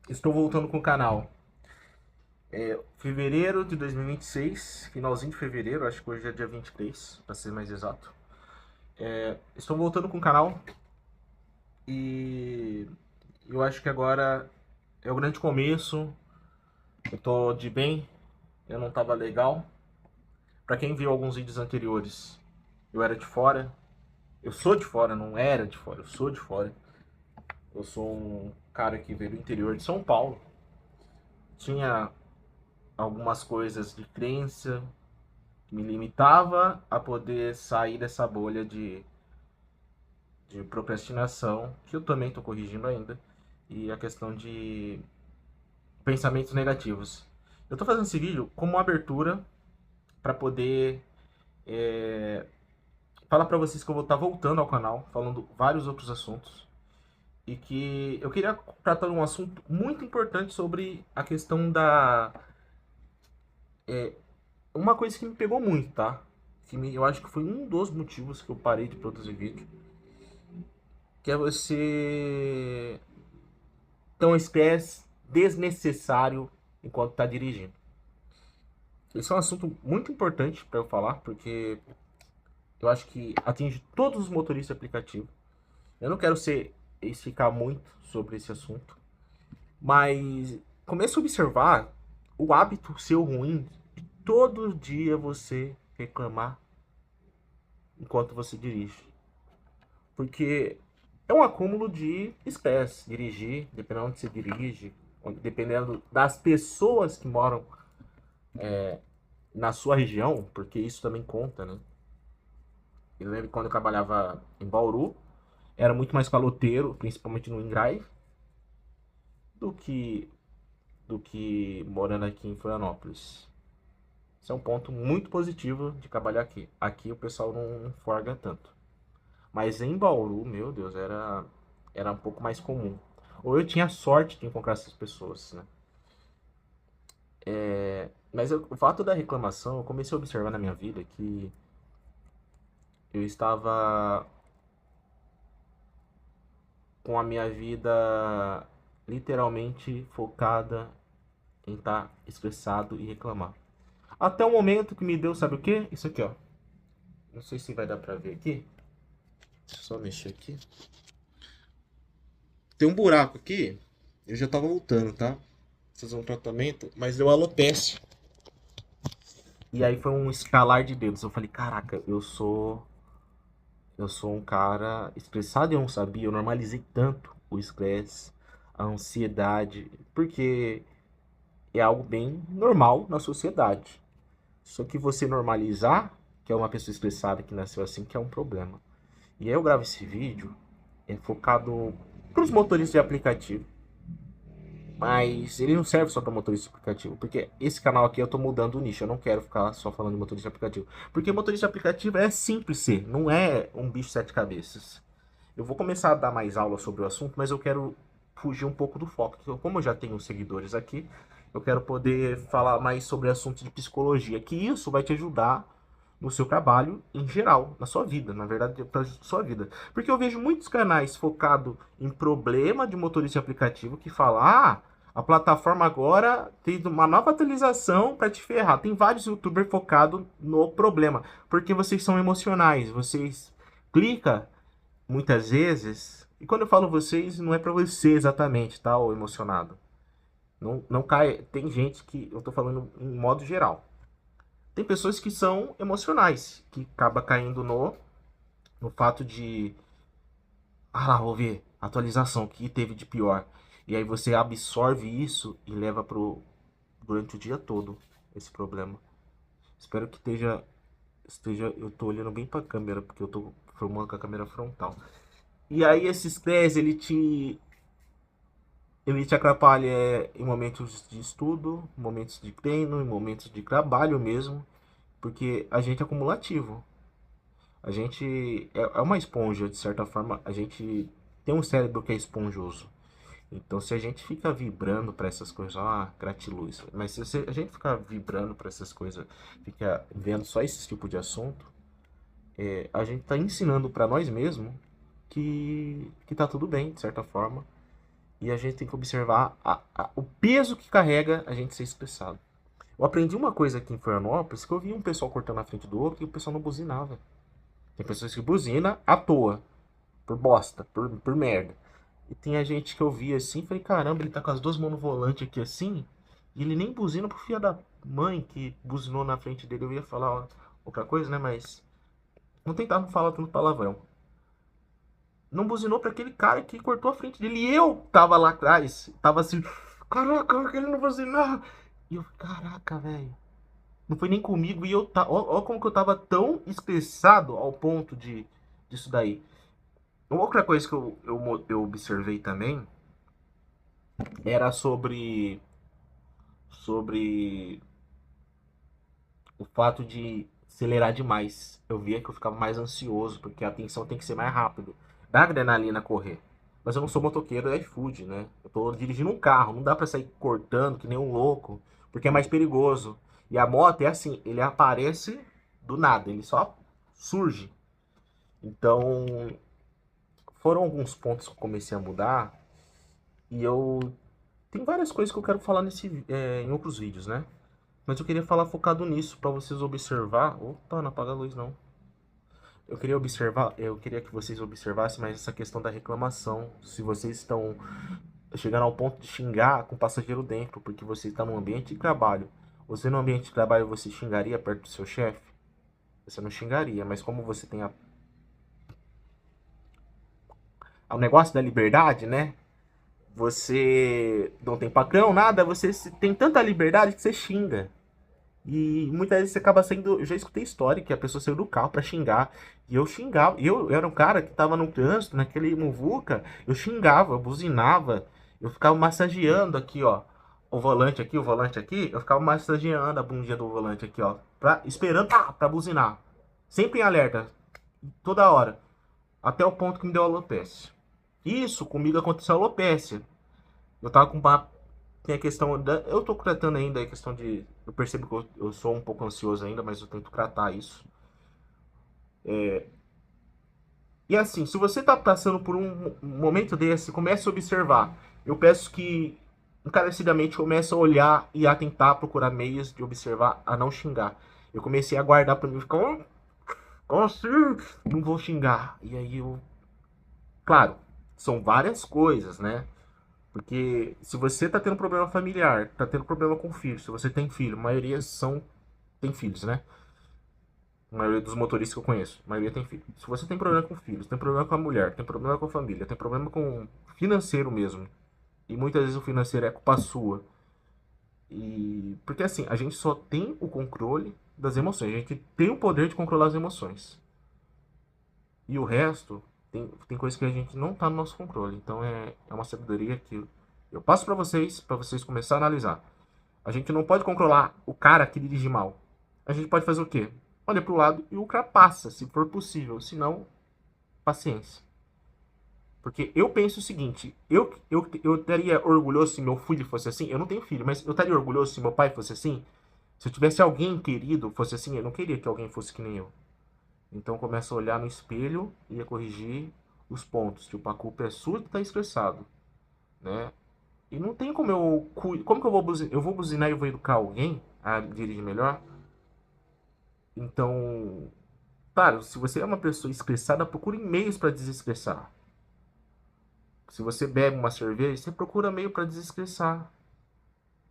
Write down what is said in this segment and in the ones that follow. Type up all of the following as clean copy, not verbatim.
Estou voltando com o canal. Fevereiro de 2026, finalzinho de fevereiro, acho que hoje é dia 23, para ser mais exato. Estou voltando com o canal e eu acho que agora é o grande começo. Eu tô de bem, eu não tava legal. Para quem viu alguns vídeos anteriores, eu era de fora. Eu sou de fora, não era de fora, eu sou de fora. Eu sou um cara que veio do interior de São Paulo. Tinha algumas coisas de crença que me limitava a poder sair dessa bolha de procrastinação, que eu também estou corrigindo ainda, e a questão de pensamentos negativos. Eu estou fazendo esse vídeo como uma abertura para poder falar para vocês que eu vou estar voltando ao canal, falando vários outros assuntos, e que eu queria tratar um assunto muito importante sobre a questão da... Uma coisa que me pegou muito, tá? Eu acho que foi um dos motivos que eu parei de produzir vídeo, que é você ter um estresse desnecessário enquanto está dirigindo. Esse é um assunto muito importante para eu falar, porque eu acho que atinge todos os motoristas de aplicativo. Eu não quero ficar muito sobre esse assunto, mas comece a observar o hábito seu ruim de todo dia você reclamar enquanto você dirige. Porque é um acúmulo de estresse dirigir, dependendo de onde você dirige, dependendo das pessoas que moram na sua região, porque isso também conta, né? Eu lembro quando eu trabalhava em Bauru, era muito mais caloteiro, principalmente no InDrive, do que, do que morando aqui em Florianópolis. Isso é um ponto muito positivo de trabalhar aqui. Aqui o pessoal não forga tanto. Mas em Bauru, meu Deus, era um pouco mais comum. Ou eu tinha sorte de encontrar essas pessoas, né? Mas o fato da reclamação, eu comecei a observar na minha vida que eu estava com a minha vida literalmente focada em estar estressado e reclamar. Até o momento que me deu, sabe o que? Isso aqui, ó. Não sei se vai dar pra ver aqui. Só mexer aqui. Tem um buraco aqui. Eu já tava voltando, tá? Fazer um tratamento, mas deu alopecia. E aí foi um escalar de dedos. Eu falei, caraca, eu sou um cara estressado e eu não sabia. Eu normalizei tanto o estresse, a ansiedade, porque é algo bem normal na sociedade. Só que você normalizar, que é uma pessoa estressada que nasceu assim, que é um problema. E aí eu gravo esse vídeo focado para os motoristas de aplicativo. Mas ele não serve só para motorista de aplicativo, porque esse canal aqui eu tô mudando o nicho, eu não quero ficar só falando de motorista de aplicativo. Porque motorista de aplicativo é simples ser, não é um bicho de sete cabeças. Eu vou começar a dar mais aula sobre o assunto, mas eu quero fugir um pouco do foco. Como eu já tenho seguidores aqui, eu quero poder falar mais sobre assuntos de psicologia, que isso vai te ajudar no seu trabalho em geral, na sua vida, na verdade, para sua vida. Porque eu vejo muitos canais focados em problema de motorista de aplicativo que falam: "Ah, a plataforma agora tem uma nova atualização para te ferrar". Tem vários youtubers focados no problema, porque vocês são emocionais, vocês clica muitas vezes, e quando eu falo vocês, não é para você exatamente, tá, o emocionado. Não cai, tem gente que eu tô falando em modo geral. Tem pessoas que são emocionais, que acaba caindo no fato de, ah lá, vou ver a atualização, o que teve de pior. E aí você absorve isso e leva durante o dia todo esse problema. Espero que eu tô olhando bem pra câmera, porque eu tô filmando com a câmera frontal. E aí esse estresse, ele te atrapalha em momentos de estudo, momentos de treino, em momentos de trabalho mesmo, porque a gente é acumulativo. A gente é uma esponja, de certa forma, a gente tem um cérebro que é esponjoso. Então, se a gente fica vibrando para essas coisas, gratiluz. Mas se a gente ficar vibrando para essas coisas, fica vendo só esse tipo de assunto, a gente tá ensinando para nós mesmos que tá tudo bem, de certa forma, E a gente tem que observar o peso que carrega a gente ser estressado. Eu aprendi uma coisa aqui em Florianópolis, que eu vi um pessoal cortando na frente do outro e o pessoal não buzinava. Tem pessoas que buzinam à toa, por bosta, por merda. E tem a gente que eu vi assim, falei, caramba, ele tá com as duas mãos no volante aqui assim, e ele nem buzina pro filho da mãe que buzinou na frente dele. Eu ia falar outra coisa, né, mas não tentava falar tanto palavrão. Não buzinou pra aquele cara que cortou a frente dele. E eu tava lá atrás, tava assim, caraca, por que ele não buzinar? E eu, caraca, velho. Não foi nem comigo e eu tá, ó como que eu tava tão estressado ao ponto disso daí. Uma outra coisa que eu observei também era sobre o fato de acelerar demais. Eu via que eu ficava mais ansioso, porque a atenção tem que ser mais rápido. Dá adrenalina correr. Mas eu não sou motoqueiro é iFood, né? Eu tô dirigindo um carro, não dá pra sair cortando que nem um louco, porque é mais perigoso. E a moto é assim, ele aparece do nada, ele só surge. Então, foram alguns pontos que eu comecei a mudar e eu tem várias coisas que eu quero falar em outros vídeos, né? Mas eu queria falar focado nisso para vocês observar. Opa, não apaga a luz não. Eu queria que vocês observassem mais essa questão da reclamação. Se vocês estão chegando ao ponto de xingar com o passageiro dentro, porque você está num ambiente de trabalho. Você no ambiente de trabalho você xingaria perto do seu chefe? Você não xingaria, mas como você tem o negócio da liberdade, né? Você não tem patrão, nada, você tem tanta liberdade que você xinga. E muitas vezes você acaba saindo. Eu já escutei história que a pessoa saiu do carro pra xingar. E eu xingava. Eu era um cara que tava no trânsito, naquele muvuca. Eu xingava, eu buzinava. Eu ficava massageando aqui, ó. O volante aqui, o volante aqui. Eu ficava massageando a bundinha do volante aqui, ó. Esperando pra buzinar. Sempre em alerta. Toda hora. Até o ponto que me deu alopecia. Isso comigo aconteceu alopecia. Eu tava com uma. Tem a questão da. Eu tô tratando ainda a questão de. Eu percebo que eu sou um pouco ansioso ainda, mas eu tento tratar isso. E assim, se você tá passando por um momento desse, comece a observar. Eu peço que encarecidamente comece a olhar e a tentar procurar meios de observar, a não xingar. Eu comecei a guardar pra mim ficar. Assim? Não vou xingar. E aí eu. Claro, são várias coisas, né? Porque se você tá tendo problema familiar, tá tendo problema com filho, se você tem filho, a maioria tem filhos, né? A maioria dos motoristas que eu conheço, a maioria tem filho. Se você tem problema com filhos, tem problema com a mulher, tem problema com a família, tem problema com financeiro mesmo, e muitas vezes o financeiro é culpa sua. E porque assim, a gente só tem o controle das emoções, a gente tem o poder de controlar as emoções. E o resto tem coisas que a gente não tá no nosso controle. Então é uma sabedoria que eu passo para vocês começarem a analisar. A gente não pode controlar o cara que dirige mal. A gente pode fazer o quê? Olha pro lado e ultrapassa, se for possível. Se não, paciência. Porque eu penso o seguinte: eu estaria orgulhoso se meu filho fosse assim. Eu não tenho filho, mas eu estaria orgulhoso se meu pai fosse assim. Se eu tivesse alguém querido fosse assim, eu não queria que alguém fosse que nem eu. Então começa a olhar no espelho e a corrigir os pontos. Tipo, a culpa é sua que tá estressado, né? E não tem como como que eu vou buzinar? Eu vou buzinar e eu vou educar alguém a dirigir melhor? Então, claro, se você é uma pessoa estressada, procure meios para desestressar. Se você bebe uma cerveja, você procura meio para desestressar.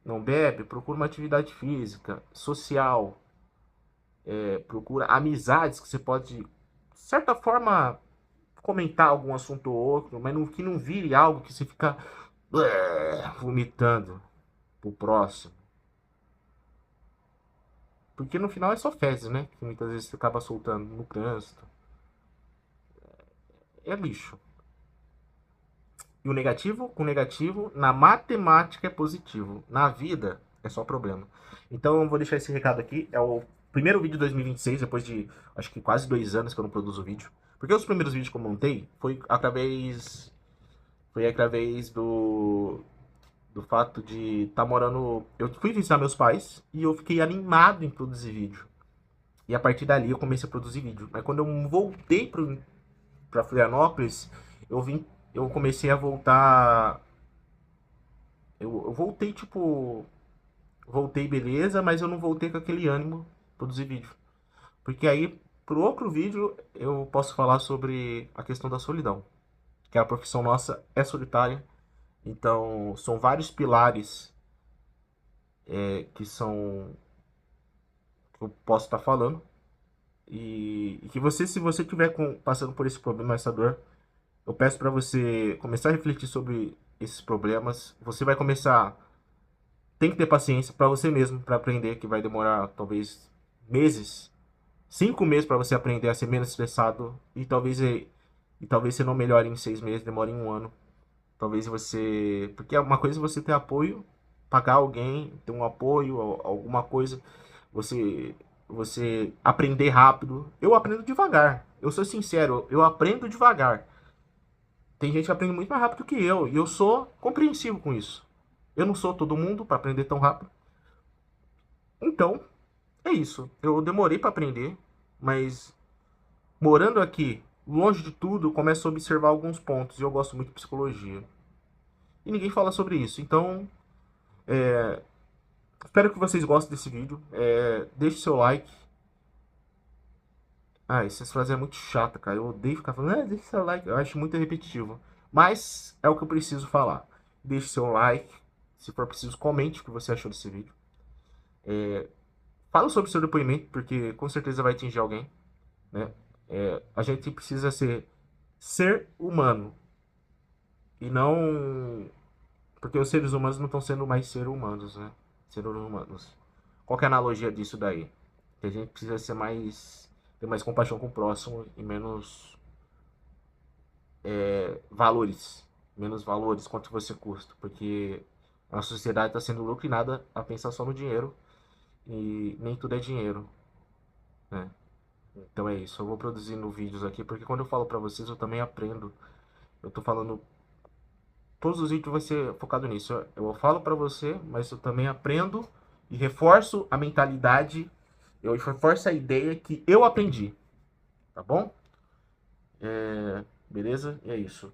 Não bebe, procura uma atividade física, social, procura amizades que você pode, de certa forma, comentar algum assunto ou outro, mas que não vire algo que você fica vomitando pro próximo. Porque no final é só fezes, né? Que muitas vezes você acaba soltando no trânsito. É lixo. E o negativo com negativo, na matemática é positivo. Na vida é só problema. Então eu vou deixar esse recado aqui. É o primeiro vídeo de 2026, depois de acho que quase 2 anos que eu não produzo vídeo. Porque os primeiros vídeos que eu montei foi através do fato de estar morando. Eu fui visitar meus pais e eu fiquei animado em produzir vídeo. E a partir dali eu comecei a produzir vídeo. Mas quando eu voltei para Florianópolis, eu comecei a voltar Eu voltei, tipo, voltei beleza, mas eu não voltei com aquele ânimo pra produzir vídeo. Porque aí, pro outro vídeo, eu posso falar sobre a questão da solidão. Que a profissão nossa é solitária. Então, são vários pilares que são que eu posso estar falando. E que você, se você estiver passando por esse problema, essa dor, eu peço para você começar a refletir sobre esses problemas. Você vai começar. Tem que ter paciência para você mesmo, para aprender, que vai demorar talvez meses, 5 meses para você aprender a ser menos estressado. E talvez você não melhore em 6 meses, demore em um ano. Talvez você. Porque é uma coisa você ter apoio, pagar alguém, ter um apoio, alguma coisa. Você, você aprender rápido. Eu aprendo devagar. Eu sou sincero, eu aprendo devagar. Tem gente que aprende muito mais rápido que eu. E eu sou compreensivo com isso. Eu não sou todo mundo para aprender tão rápido. Então, é isso. Eu demorei para aprender, mas morando aqui, longe de tudo, eu começo a observar alguns pontos. E eu gosto muito de psicologia. E ninguém fala sobre isso. Então, espero que vocês gostem desse vídeo. Deixe seu like. Ah, essas frases é muito chata, cara. Eu odeio ficar falando, deixe seu like. Eu acho muito repetitivo. Mas é o que eu preciso falar. Deixe seu like. Se for preciso, comente o que você achou desse vídeo. Fala sobre o seu depoimento, porque com certeza vai atingir alguém, né? A gente precisa ser humano. E não. Porque os seres humanos não estão sendo mais seres humanos, né? Seres humanos. Qual que é a analogia disso daí? Que a gente precisa ser mais. Ter mais compaixão com o próximo e menos valores. Menos valores quanto você custa. Porque a sociedade está sendo doutrinada a pensar só no dinheiro. E nem tudo é dinheiro, né? Então é isso. Eu vou produzindo vídeos aqui, porque quando eu falo pra vocês, eu também aprendo. Eu tô falando. Todos os vídeos vai ser focado nisso. Eu falo pra você, mas eu também aprendo e reforço a mentalidade. Eu reforço a ideia que eu aprendi. Tá bom? Beleza? E é isso.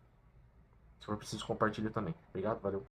Se for preciso, compartilha também. Obrigado, valeu.